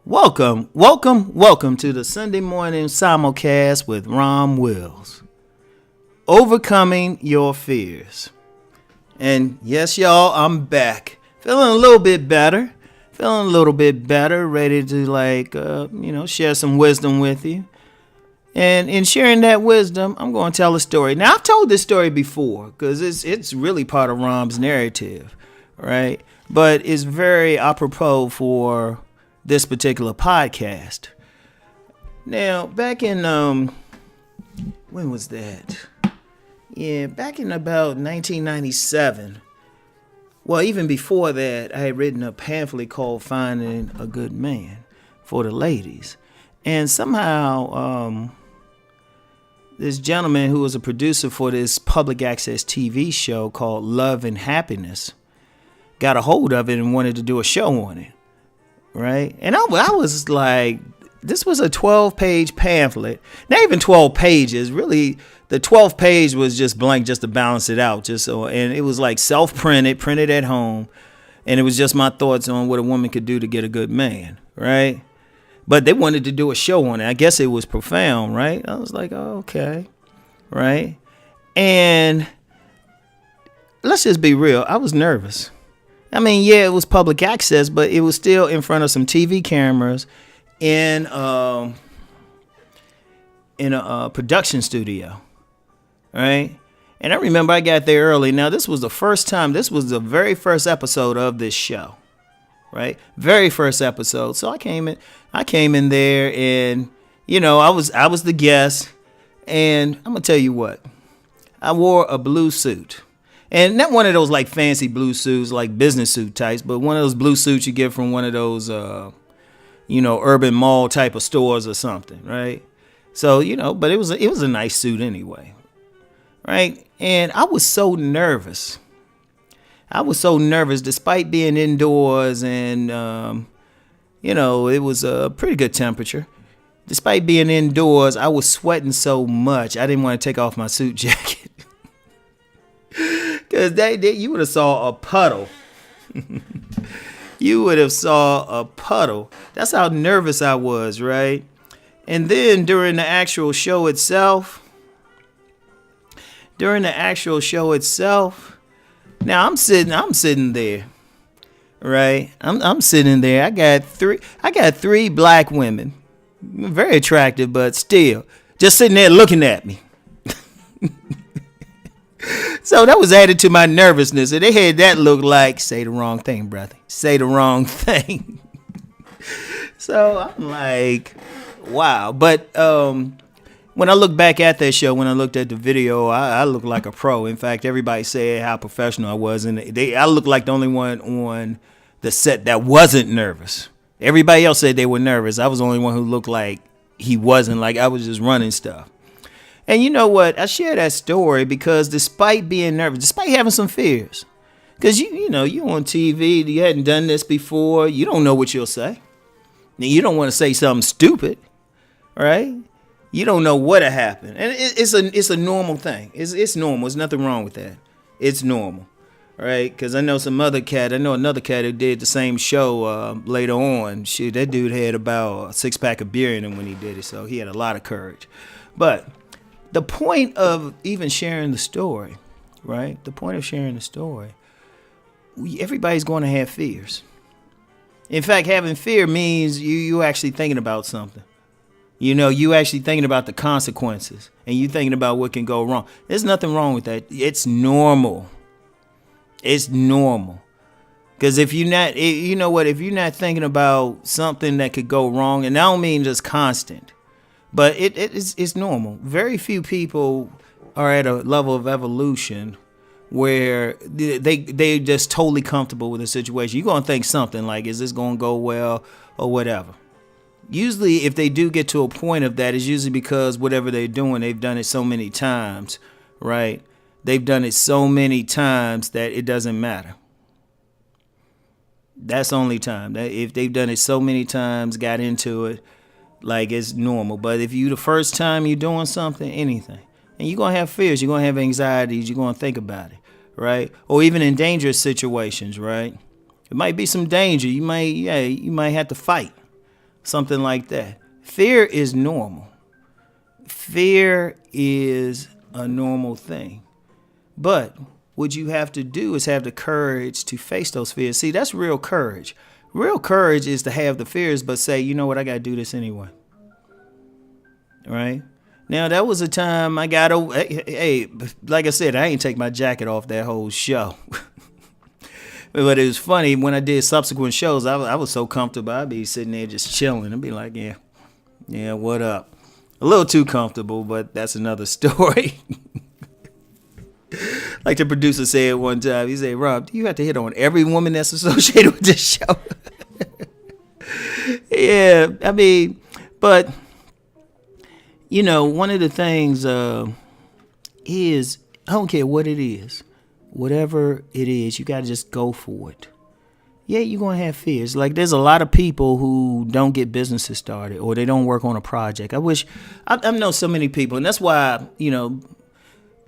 Welcome to the Sunday morning simulcast with Rom Wills. Overcoming your fears. And yes, y'all, I'm back. Feeling a little bit better. Ready to share some wisdom with you. And in sharing that wisdom, I'm going to tell a story. Now, I've told this story before because it's really part of Rom's narrative, right? But it's very apropos for this particular podcast. Now, back in, when was that? Yeah, back in about 1997. Well, even before that, I had written a pamphlet called Finding a Good Man for the ladies. And somehow, this gentleman who was a producer for this public access TV show called Love and Happiness got a hold of it and wanted to do a show on it. Right? And I was like, this was a 12-page pamphlet. Not even 12 pages. Really, the 12th page was just blank just to balance it out. And it was like self-printed, printed at home. And it was just my thoughts on what a woman could do to get a good man. Right? But they wanted to do a show on it. I guess it was profound, right? I was like, oh, okay. Right? And let's just be real. I was nervous. I mean, yeah, it was public access, but it was still in front of some TV cameras in a production studio, right? And I remember I got there early. Now, this was the very first episode of this show, right? Very first episode. So I came in there, and I was the guest, and I'm gonna tell you what, I wore a blue suit. And not one of those like fancy blue suits, like business suit types, but one of those blue suits you get from one of those, urban mall type of stores or something, right? So, but it was a nice suit anyway, right? And I was so nervous. Despite being indoors and, it was a pretty good temperature. Despite being indoors, I was sweating so much, I didn't want to take off my suit jacket. Because you would have saw a puddle. That's how nervous I was, right? And then during the actual show itself, now I'm sitting there, right? I'm sitting there. I got three black women, very attractive, but still just sitting there looking at me. So that was added to my nervousness. And they had that look like, say the wrong thing, brother. Say the wrong thing. So I'm like, wow. But when I look back at that show, when I looked at the video, I looked like a pro. In fact, everybody said how professional I was. And I looked like the only one on the set that wasn't nervous. Everybody else said they were nervous. I was the only one who looked like he wasn't, like I was just running stuff. And you know what? I share that story because despite being nervous, despite having some fears, because you on TV, you hadn't done this before, you don't know what you'll say. You don't want to say something stupid, right? You don't know what'll happen, and it's a normal thing. It's normal. There's nothing wrong with that. It's normal, right? Because I know another cat who did the same show later on. Shoot, that dude had about a 6-pack of beer in him when he did it, so he had a lot of courage. But the point of even sharing the story, right? Everybody's going to have fears. In fact, having fear means you actually thinking about something. You actually thinking about the consequences, and you thinking about what can go wrong. There's nothing wrong with that. It's normal. Because if you're not, if you're not thinking about something that could go wrong, and I don't mean just constant, but it's normal. Very few people are at a level of evolution where they're just totally comfortable with the situation. You're going to think something like, is this going to go well or whatever? Usually, if they do get to a point of that, it's usually because whatever they're doing, they've done it so many times, right? They've done it so many times that it doesn't matter. That's the only time. If they've done it so many times, got into it, like it's normal. But if you the first time you're doing something, anything, and you're going to have fears, you're going to have anxieties, you're going to think about it, right? Or even in dangerous situations, right? It might be some danger. You might have to fight. something like that. Fear is normal. Fear is a normal thing. But what you have to do is have the courage to face those fears. See, that's real courage. Real courage is to have the fears, but say, you know what, I got to do this anyway. Right? Now, that was a time I got over. Hey, like I said, I ain't take my jacket off that whole show. But it was funny, when I did subsequent shows, I was so comfortable. I'd be sitting there just chilling. I'd be like, yeah, what up? A little too comfortable, but that's another story. Like the producer said one time, he said, Rob, do you have to hit on every woman that's associated with this show? Yeah, I mean, but, you know, one of the things is, I don't care what it is. Whatever it is, you got to just go for it. Yeah, you're going to have fears. Like, there's a lot of people who don't get businesses started or they don't work on a project. I know so many people, and that's why, you know,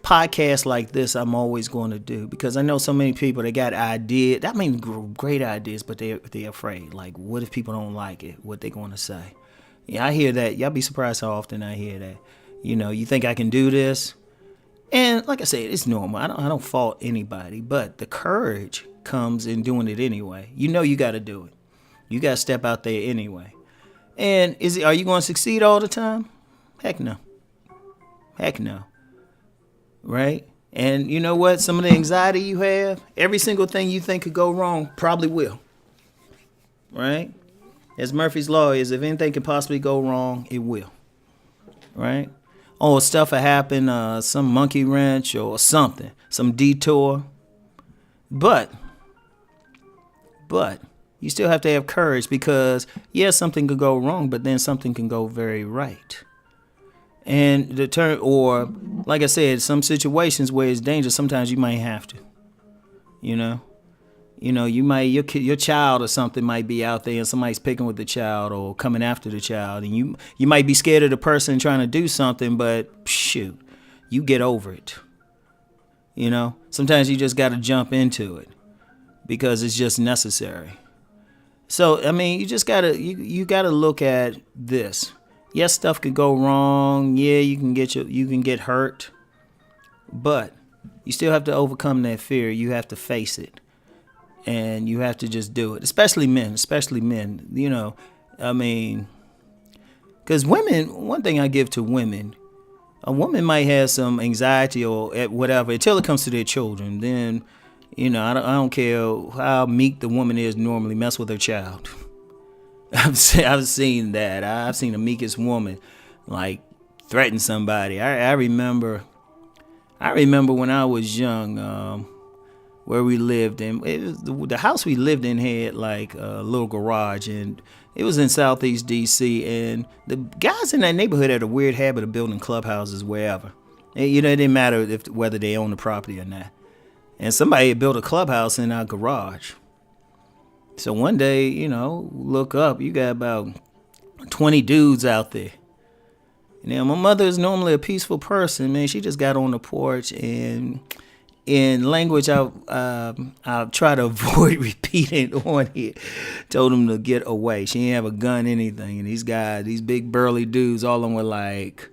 podcasts like this I'm always going to do, because I know so many people that got ideas. I mean, great ideas, but they're afraid. Like, what if people don't like it? What they going to say? Yeah, I hear that. Y'all be surprised how often I hear that. You know, you think I can do this? And like I said, it's normal. I don't fault anybody, but the courage comes in doing it anyway. You know you got to do it. You got to step out there anyway. And are you going to succeed all the time? Heck no. Heck no. Right? And you know what? Some of the anxiety you have, every single thing you think could go wrong probably will. Right? As Murphy's Law is, if anything can possibly go wrong, it will. Right? Oh, stuff will happen, some monkey wrench or something, some detour. But you still have to have courage, because, yeah, something could go wrong, but then something can go very right. And or like I said, some situations where it's dangerous, sometimes you might have to, you know. You might, your child or something might be out there and somebody's picking with the child or coming after the child, and you might be scared of the person trying to do something, but shoot, you get over it. You know, sometimes you just got to jump into it because it's just necessary. So, I mean, you just gotta you gotta look at this. Yes, stuff could go wrong. Yeah, you can get hurt, but you still have to overcome that fear. You have to face it. And you have to just do it, especially men, you know, I mean, because women, one thing I give to women, a woman might have some anxiety or whatever until it comes to their children. Then, you know, I don't care how meek the woman is normally, mess with her child. I've seen that. I've seen the meekest woman, like, threaten somebody. I remember when I was young, where we lived in, the house we lived in had like a little garage, and it was in Southeast DC, and the guys in that neighborhood had a weird habit of building clubhouses wherever. And, you know, it didn't matter whether they owned the property or not. And somebody had built a clubhouse in our garage. So one day, you know, look up, you got about 20 dudes out there. Now, my mother is normally a peaceful person, man. She just got on the porch, and in language I'll try to avoid repeating on here, told him to get away. She didn't have a gun, anything. And these guys, these big burly dudes, all of them were like,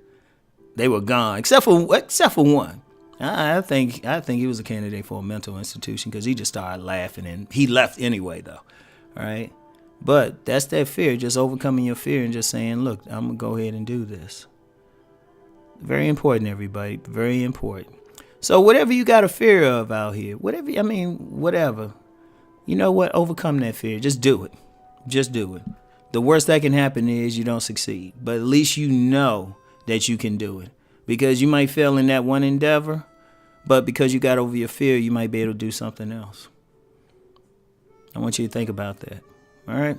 they were gone, except for one. I think he was a candidate for a mental institution, because he just started laughing, and he left anyway, though. All right, but that's that fear, just overcoming your fear and just saying, look, I'm gonna go ahead and do this. Very important, everybody. Very important. So whatever you got a fear of out here, whatever. You know what? Overcome that fear. Just do it. Just do it. The worst that can happen is you don't succeed, but at least you know that you can do it, because you might fail in that one endeavor, but because you got over your fear, you might be able to do something else. I want you to think about that. All right.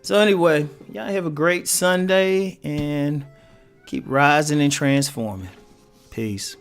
So anyway, y'all have a great Sunday and keep rising and transforming. Peace.